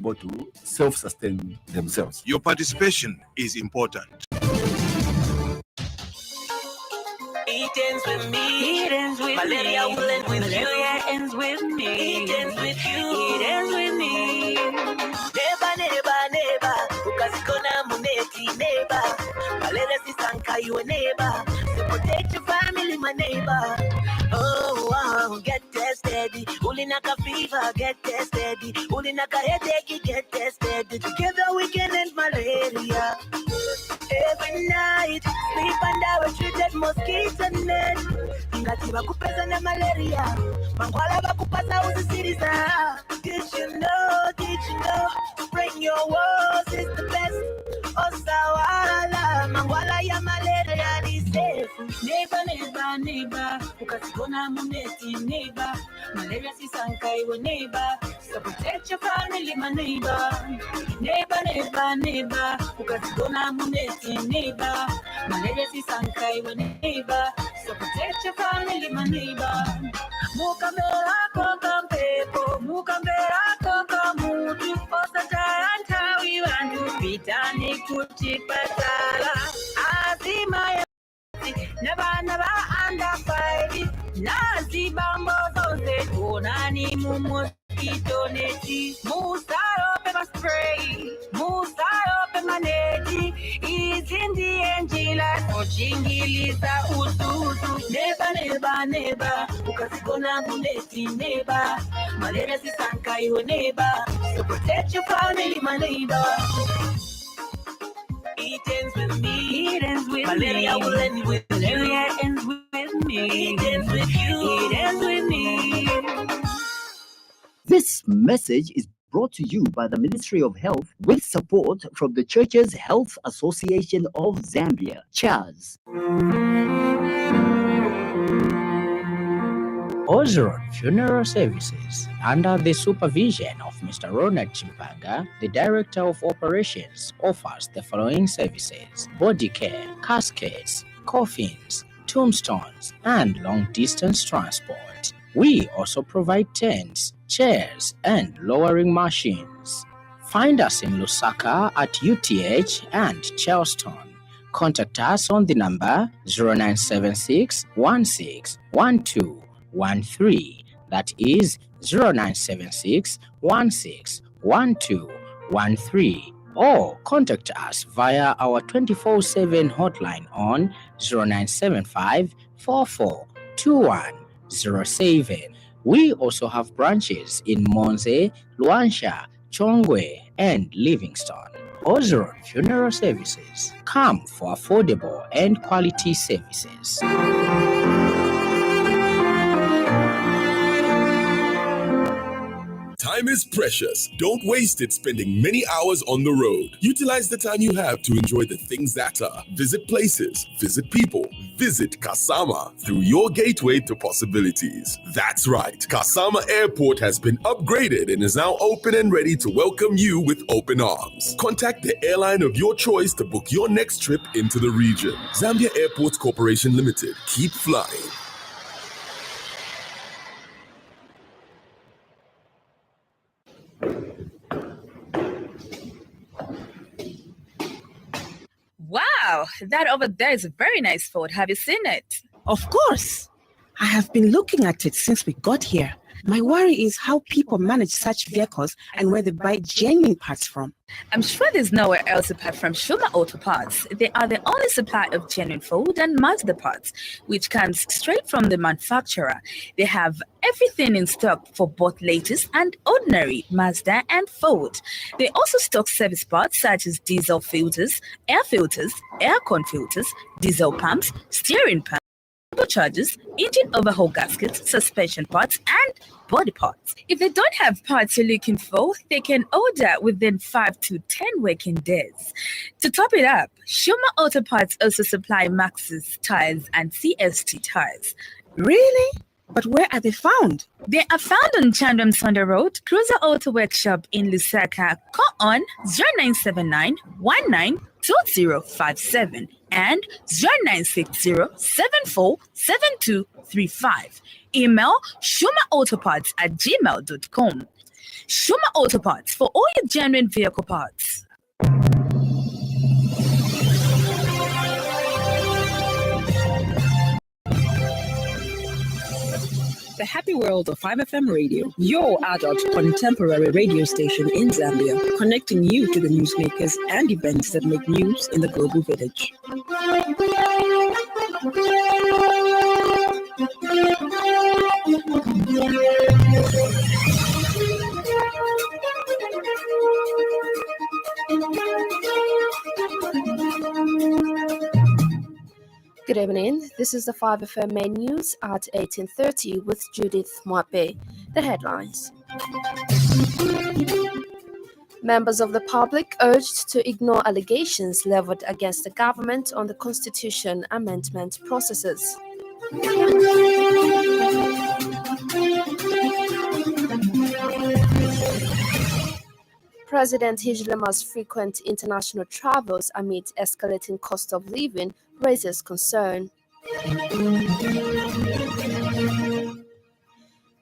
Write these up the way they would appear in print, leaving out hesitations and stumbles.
able to self-sustain themselves. Your participation is important. It ends with me. It ends with Malaria me. Will end with Malaria ends with me. It ends with you. It ends with me. Neighbor, neighbor, neighbor. Ukazikona muneti neighbor. Malaria sisanka you a neighbor. So protect your family, my neighbor. Oh, wow, get tested. Ulinaka fever, get tested. Ulinaka headache, get tested. Together we can end malaria. Every night, sleep under a treated mosquito net. Ingati bakupeza na malaria. Mangwala bakupasa uzisiriza. Did you know, spraying your walls is the best. Osawala, mangwala ya malaria ni safe. Neighbor, neighbor, neighbor. Ukasikona muneti neighbor. Malaria sisanka iwe neighbor. So protect your family, my neighbor. Neighbor, neighbor, neighbor. Ukasikona muneti neighbor. Malaria sisanka iwe neighbor. So protect your family, my neighbor. Mukambera koka mpepo. Mukambera koka mutu. Osatayanta wiwantu. Pitani kutipatala. Azima ya Naba under 5. Nazi bambo zonze. Konani mu mosquito neti. Musaro pepper spray. Musaro pepper neti. Is in the angela. Ochingiliza ususu. Neba, neba. Ukasikona muneti neba. Malaria sisanka iwe neba. So protect your family, my neighbor. It ends with me. It ends with Malaria me. Will end with Malaria ends with me. It ends with you. It ends with me. This message is brought to you by the Ministry of Health with support from the Churches Health Association of Zambia, CHAZ. Ozeron Funeral Services, under the supervision of Mr. Ronald Chimpanga, the Director of Operations, offers the following services: body care, caskets, coffins, tombstones, and long-distance transport. We also provide tents, chairs, and lowering machines. Find us in Lusaka at UTH and Charleston. Contact us on the number 0976 161213. That is 0976 161213. Or contact us via our 24/7 hotline on 0975 442107. We also have branches in Monze, Luansha, Chongwe, and Livingstone. Ozeron Funeral Services. Come for affordable and quality services. Time is precious. Don't waste it spending many hours on the road. Utilize the time you have to enjoy the things that are. Visit places, visit people, visit Kasama through your gateway to possibilities. That's right. Kasama Airport has been upgraded and is now open and ready to welcome you with open arms. Contact the airline of your choice to book your next trip into the region. Zambia Airports Corporation Limited. Keep flying. Wow, that over there is a very nice Ford. Have you seen it? Of course. I have been looking at it since we got here. My worry is how people manage such vehicles and where they buy genuine parts from. I'm sure there's nowhere else apart from Shuma Auto Parts. They are the only supplier of genuine Ford and Mazda parts, which comes straight from the manufacturer. They have everything in stock for both latest and ordinary Mazda and Ford. They also stock service parts such as diesel filters, air con filters, diesel pumps, steering pumps, charges, engine overhaul gaskets, suspension parts, and body parts. If they don't have parts you're looking for, they can order within 5 to 10 working days. To top it up, Shuma Auto Parts also supply Maxxis tires and CST tires. Really? But where are they found? They are found on Chandram Sonda Road, Cruiser Auto Workshop in Lusaka. Call on 0979 192057 and 0960747235. Email shumaautoparts@gmail.com. Shuma Auto Parts for all your genuine vehicle parts. The happy world of 5FM Radio, your adult contemporary radio station in Zambia, connecting you to the newsmakers and events that make news in the global village. Good evening. This is the 5FM main news at 18:30 with Judith Mwape. The headlines. Members of the public urged to ignore allegations leveled against the government on the constitution amendment processes. President Hichilema's frequent international travels amid escalating cost of living raises concern.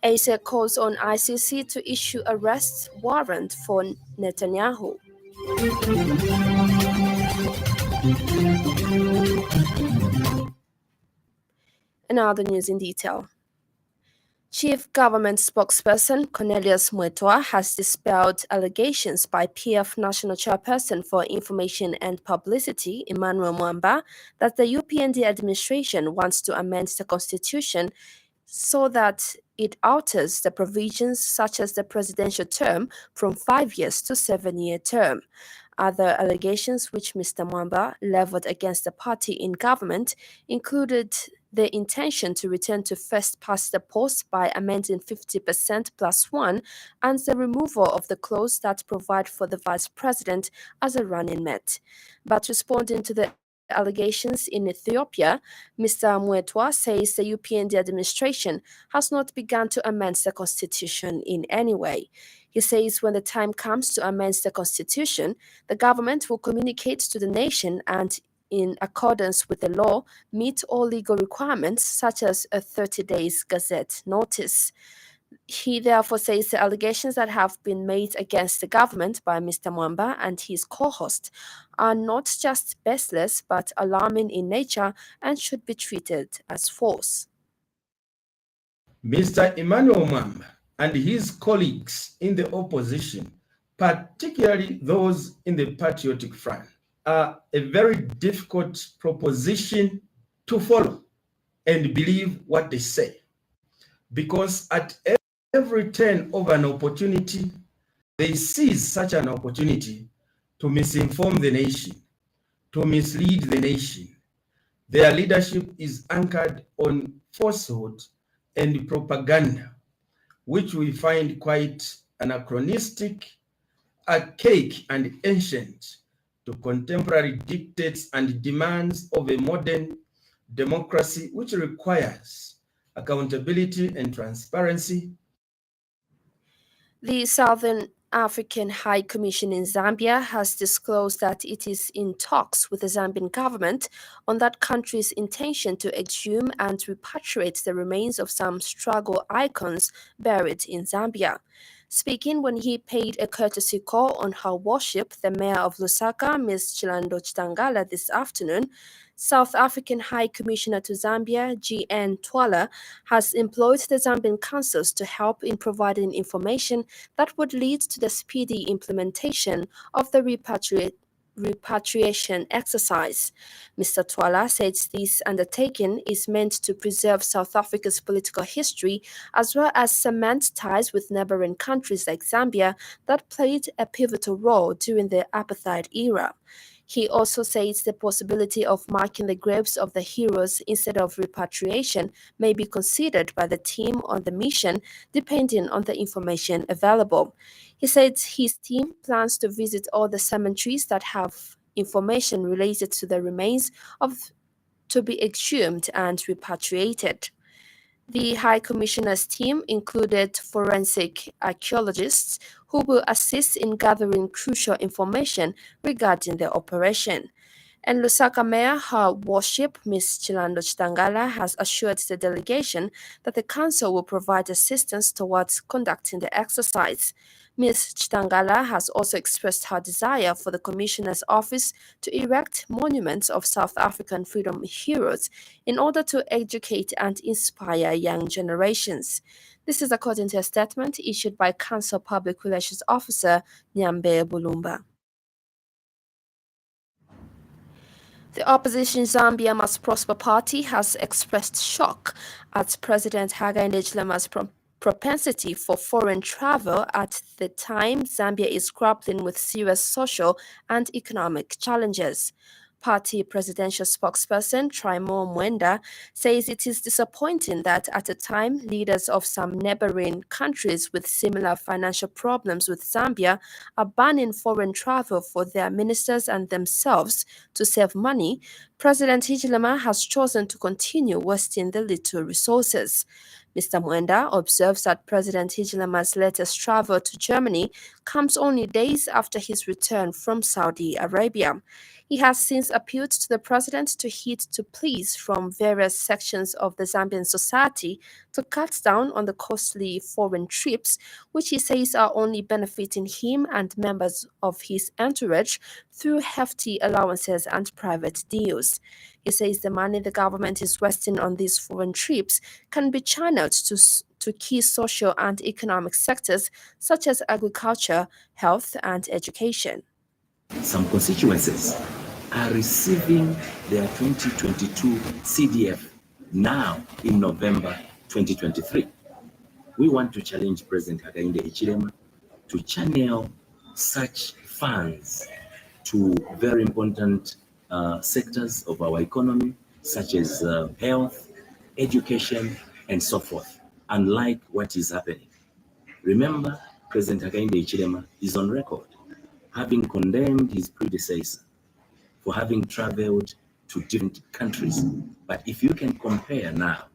ASEC calls on ICC to issue arrest warrant for Netanyahu. And now the news in detail. Chief Government Spokesperson Cornelius Mwetwa has dispelled allegations by PF National Chairperson for Information and Publicity, Emmanuel Mwamba, that the UPND administration wants to amend the constitution so that it alters the provisions such as the presidential term from 5 years to 7-year term. Other allegations which Mr. Mwamba leveled against the party in government included the intention to return to first past the post by amending 50% plus one and the removal of the clause that provide for the vice president as a running mate. But responding to the allegations in Ethiopia, Mr. Mwetwa says the UPND administration has not begun to amend the constitution in any way. He says when the time comes to amend the constitution, the government will communicate to the nation and in accordance with the law, meet all legal requirements such as a 30 days Gazette notice. He therefore says the allegations that have been made against the government by Mr. Mwamba and his co-host are not just baseless but alarming in nature and should be treated as false. Mr. Emmanuel Mwamba and his colleagues in the opposition, particularly those in the Patriotic Front, are a very difficult proposition to follow and believe what they say. Because at every turn of an opportunity, they seize such an opportunity to misinform the nation, to mislead the nation. Their leadership is anchored on falsehood and propaganda, which we find quite anachronistic, archaic, and ancient to contemporary dictates and demands of a modern democracy which requires accountability and transparency. The Southern African High Commission in Zambia has disclosed that it is in talks with the Zambian government on that country's intention to exhume and repatriate the remains of some struggle icons buried in Zambia. Speaking when he paid a courtesy call on her worship, the mayor of Lusaka, Ms. Chilando Chitangala, this afternoon, South African High Commissioner to Zambia, G.N. Twala, has employed the Zambian councils to help in providing information that would lead to the speedy implementation of the repatriation exercise. Mr. Twala said this undertaking is meant to preserve South Africa's political history as well as cement ties with neighboring countries like Zambia that played a pivotal role during the apartheid era. He also says the possibility of marking the graves of the heroes instead of repatriation may be considered by the team on the mission, depending on the information available. He said his team plans to visit all the cemeteries that have information related to the remains to be exhumed and repatriated. The High Commissioner's team included forensic archaeologists who will assist in gathering crucial information regarding the operation. And Lusaka Mayor, Her Worship, Ms. Chilando Chitangala, has assured the delegation that the council will provide assistance towards conducting the exercise. Ms. Chitangala has also expressed her desire for the Commissioner's office to erect monuments of South African freedom heroes in order to educate and inspire young generations. This is according to a statement issued by Council Public Relations Officer Nyambe Bulumba. The opposition Zambia Must Prosper Party has expressed shock at President Hakainde Hichilema's propensity for foreign travel at the time Zambia is grappling with serious social and economic challenges. Party presidential spokesperson Trymo Mwenda says it is disappointing that at a time leaders of some neighboring countries with similar financial problems with Zambia are banning foreign travel for their ministers and themselves to save money, President Hichilema has chosen to continue wasting the little resources. Mr. Mwenda observes that President Hichilema's latest travel to Germany comes only days after his return from Saudi Arabia. He has since appealed to the president to heed to pleas from various sections of the Zambian society to cut down on the costly foreign trips, which he says are only benefiting him and members of his entourage through hefty allowances and private deals. He says the money the government is wasting on these foreign trips can be channeled to key social and economic sectors such as agriculture, health, and education. Some constituencies are receiving their 2022 CDF now in November 2023. We want to challenge President Hakainde Hichilema to channel such funds to very important sectors of our economy, such as health, education, and so forth, unlike what is happening. Remember, President Hakainde Hichilema is on record having condemned his predecessor for having traveled to different countries. But if you can compare now,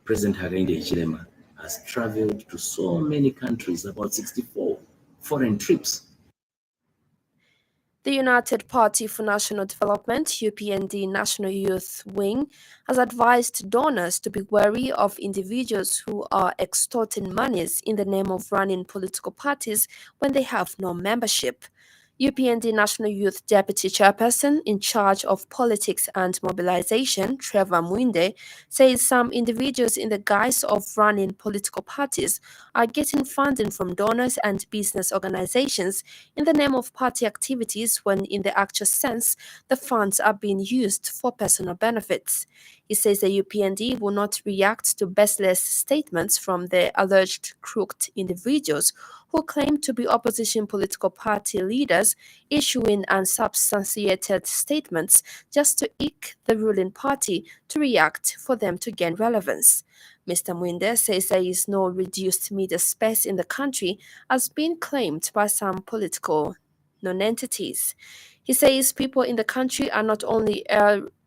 President Hakainde Hichilema has traveled to so many countries, about 64 foreign trips. The United Party for National Development, UPND National Youth Wing, has advised donors to be wary of individuals who are extorting monies in the name of running political parties when they have no membership. UPND National Youth Deputy Chairperson in charge of politics and mobilization, Trevor Mwinde, says some individuals in the guise of running political parties are getting funding from donors and business organizations in the name of party activities when in the actual sense, the funds are being used for personal benefits. He says the UPND will not react to baseless statements from the alleged crooked individuals who claim to be opposition political party leaders issuing unsubstantiated statements just to eke the ruling party to react for them to gain relevance. Mr. Mwinde says there is no reduced media space in the country as being claimed by some political non-entities. He says people in the country are not only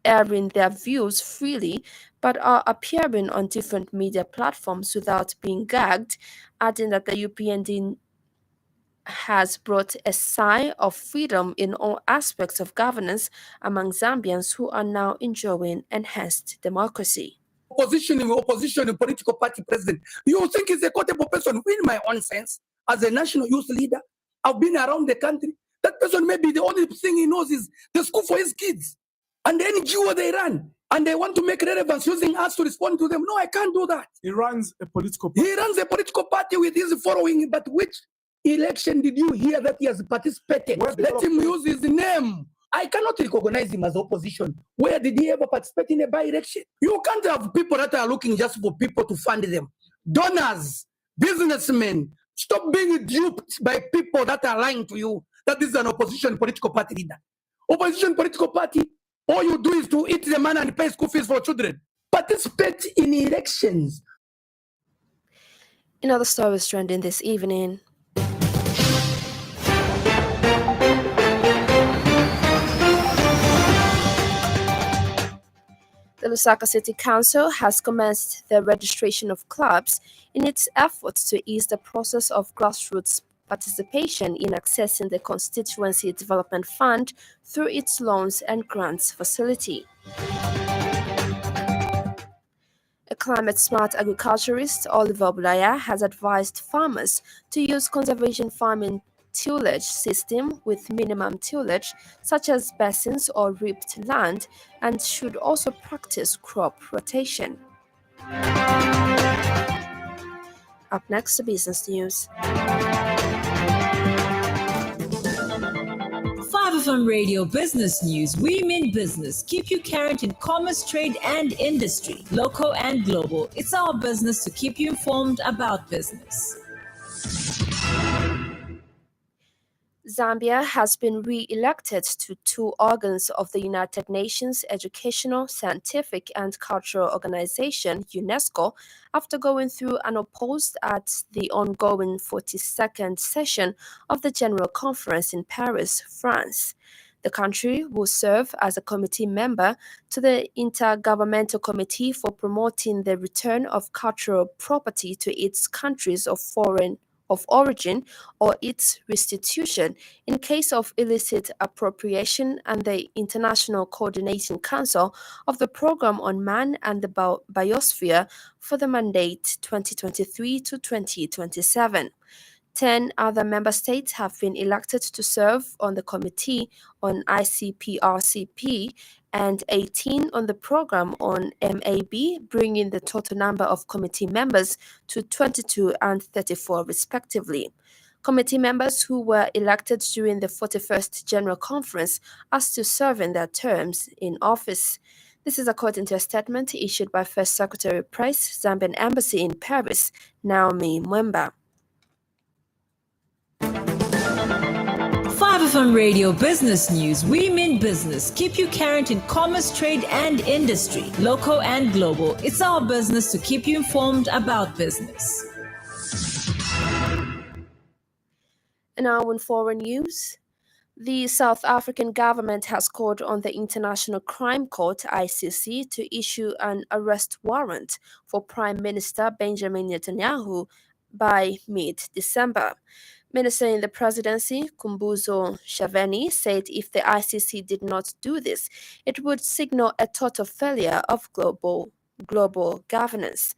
airing their views freely, but are appearing on different media platforms without being gagged, adding that the UPND has brought a sigh of freedom in all aspects of governance among Zambians who are now enjoying enhanced democracy. Opposition political party president. You think he's a quotable person? In my own sense, as a national youth leader, I've been around the country. That person maybe the only thing he knows is the school for his kids and the NGO they run. And they want to make relevance using us to respond to them. No, I can't do that. He runs a political party. He runs a political party with his following, but which election did you hear that he has participated? Let him use his name. I cannot recognize him as opposition. Where did he ever participate in a by-election? You can't have people that are looking just for people to fund them. Donors, businessmen, stop being duped by people that are lying to you that this is an opposition political party leader. Opposition political party, all you do is to eat the money and pay school fees for children. Participate in elections. In other stories trending this evening, the Lusaka City Council has commenced the registration of clubs in its efforts to ease the process of grassroots participation in accessing the Constituency Development Fund through its loans and grants facility. A climate-smart agriculturist, Oliver Bulaya, has advised farmers to use conservation farming tillage system with minimum tillage, such as basins or ripped land, and should also practice crop rotation. Up next, the business news. 5FM Radio Business News. We mean business. Keep you current in commerce, trade, and industry, local and global. It's our business to keep you informed about business. Zambia has been re-elected to 2 organs of the United Nations Educational, Scientific and Cultural Organization, UNESCO, after going through unopposed at the ongoing 42nd session of the General Conference in Paris, France. The country will serve as a committee member to the Intergovernmental Committee for Promoting the Return of Cultural Property to its countries of origin or its restitution in case of illicit appropriation, and the International Coordinating Council of the Programme on Man and the Biosphere for the mandate 2023 to 2027. 10 other member states have been elected to serve on the Committee on ICPRCP and 18 on the Program on MAB, bringing the total number of committee members to 22 and 34 respectively. Committee members who were elected during the 41st General Conference are still serving their terms in office. This is according to a statement issued by First Secretary of Press, Zambian Embassy in Paris, Naomi Mwemba. 5FM Radio Business News. We mean business. Keep you current in commerce, trade, and industry, local and global. It's our business to keep you informed about business. And now in foreign news, the South African government has called on the International Crime Court, ICC, to issue an arrest warrant for Prime Minister Benjamin Netanyahu by mid-December. Minister in the presidency, Kumbuzo Shaveni, said if the ICC did not do this, it would signal a total failure of global governance.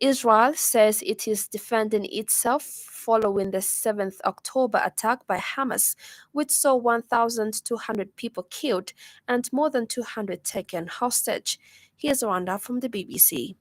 Israel says it is defending itself following the 7th October attack by Hamas, which saw 1,200 people killed and more than 200 taken hostage. Here's a rundown from the BBC.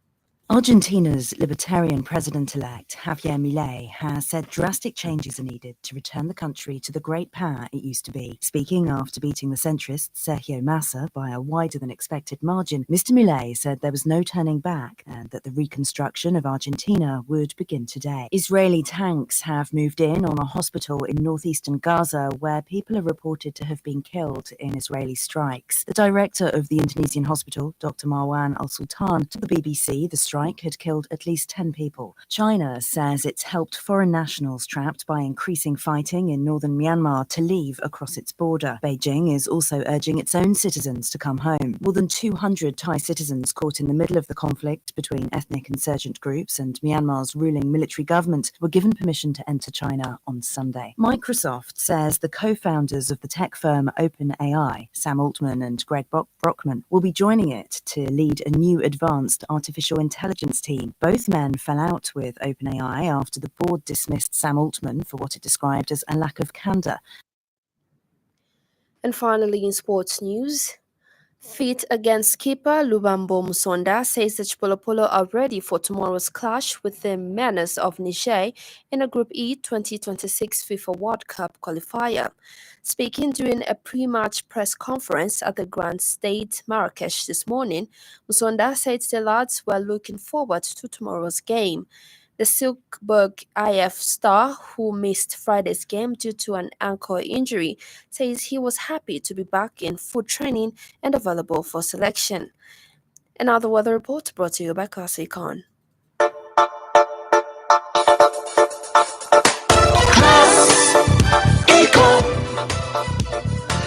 Argentina's Libertarian President-elect Javier Milei has said drastic changes are needed to return the country to the great power it used to be. Speaking after beating the centrist Sergio Massa by a wider-than-expected margin, Mr. Milei said there was no turning back and that the reconstruction of Argentina would begin today. Israeli tanks have moved in on a hospital in northeastern Gaza where people are reported to have been killed in Israeli strikes. The director of the Indonesian hospital, Dr. Marwan Al-Sultan, told the BBC the strike had killed at least 10 people. China says it's helped foreign nationals trapped by increasing fighting in northern Myanmar to leave across its border. Beijing is also urging its own citizens to come home. More than 200 Thai citizens caught in the middle of the conflict between ethnic insurgent groups and Myanmar's ruling military government were given permission to enter China on Sunday. Microsoft says the co-founders of the tech firm OpenAI, Sam Altman and Greg Brockman, will be joining it to lead a new advanced artificial intelligence team. Both men fell out with OpenAI after the board dismissed Sam Altman for what it described as a lack of candor. And finally, in sports news, fit against keeper Lubambo Musonda says the Chipolopolo are ready for tomorrow's clash with the Menace of Niger in a Group E 2026 FIFA World Cup qualifier. Speaking during a pre-match press conference at the Grand Stade Marrakesh this morning, Musonda said the lads were looking forward to tomorrow's game. The Silkeborg IF star, who missed Friday's game due to an ankle injury, says he was happy to be back in full training and available for selection. Another weather report brought to you by Class Econ.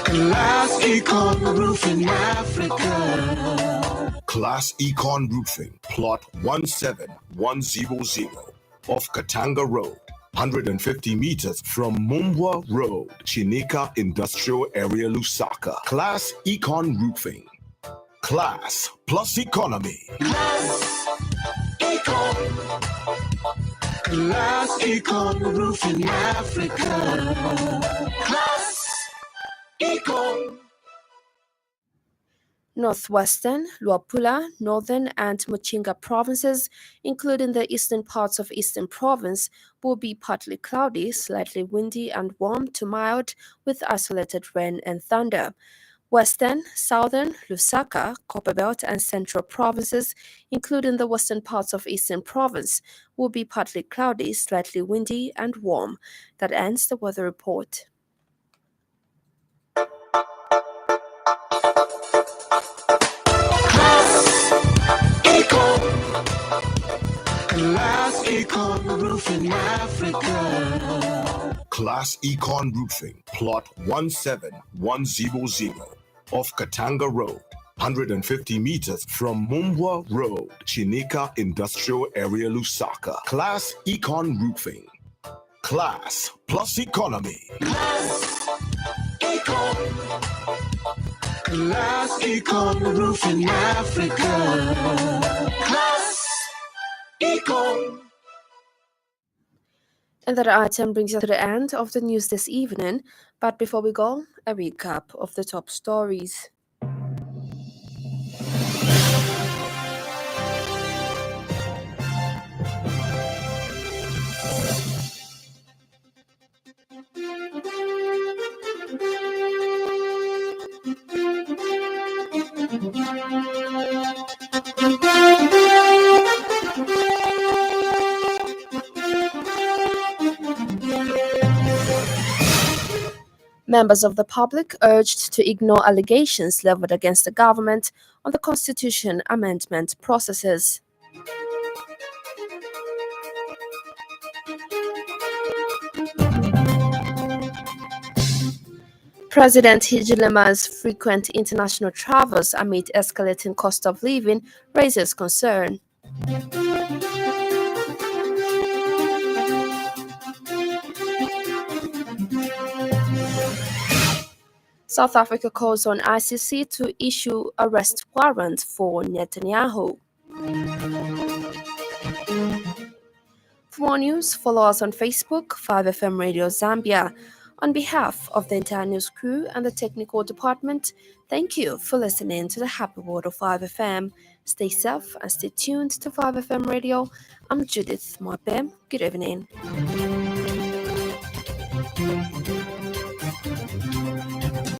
Class Econ Roofing Africa. Class Econ Roofing, plot 17100 off Katanga Road, 150 meters from Mumbwa Road, Chinika Industrial Area, Lusaka. Class Econ Roofing. Class plus economy. Class Econ Roofing Africa. Class Econ. Northwestern, Luapula, Northern, and Muchinga provinces, including the eastern parts of Eastern Province, will be partly cloudy, slightly windy, and warm to mild, with isolated rain and thunder. Western, Southern, Lusaka, Copperbelt, and Central provinces, including the western parts of Eastern Province, will be partly cloudy, slightly windy, and warm. That ends the weather report. Class Econ Roofing Africa. Class Econ Roofing, plot 17100 off Katanga Road, 150 meters from Mumbwa Road, Chinika Industrial Area, Lusaka. Class Econ Roofing. Class plus economy. Class Econ Roofing Africa. Class Econ. And that item brings us to the end of the news this evening. But before we go, a recap of the top stories. Members of the public urged to ignore allegations leveled against the government on the constitution amendment processes. President Hichilema's frequent international travels amid escalating cost of living raises concern. South Africa calls on ICC to issue arrest warrant for Netanyahu. For more news, follow us on Facebook, 5FM Radio Zambia. On behalf of the entire news crew and the technical department, thank you for listening to the Happy World of 5FM. Stay safe and stay tuned to 5FM Radio. I'm Judith Mwapem. Good evening.